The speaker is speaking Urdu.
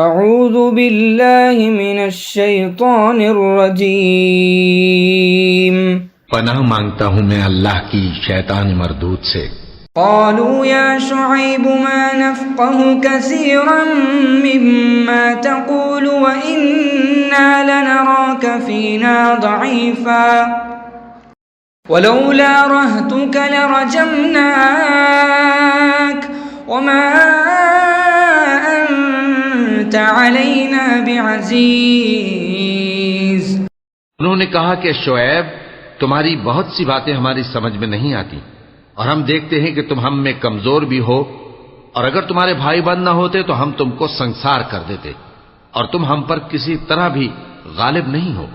اعوذ باللہ من الشیطان الرجیم پناہ مانگتا ہوں میں اللہ کی شیطان مردود سے۔ قالوا يا شعيب ما نفقه كثيرا مما تقول وإنا لنراك فينا ضعيفا ولولا رهتك لرجمناك وما أنت علينا بعزيز۔ انہوں نے کہا کہ شعیب تمہاری بہت سی باتیں ہماری سمجھ میں نہیں آتی، اور ہم دیکھتے ہیں کہ تم ہم میں کمزور بھی ہو، اور اگر تمہارے بھائی بند نہ ہوتے تو ہم تم کو سنسار کر دیتے، اور تم ہم پر کسی طرح بھی غالب نہیں ہو۔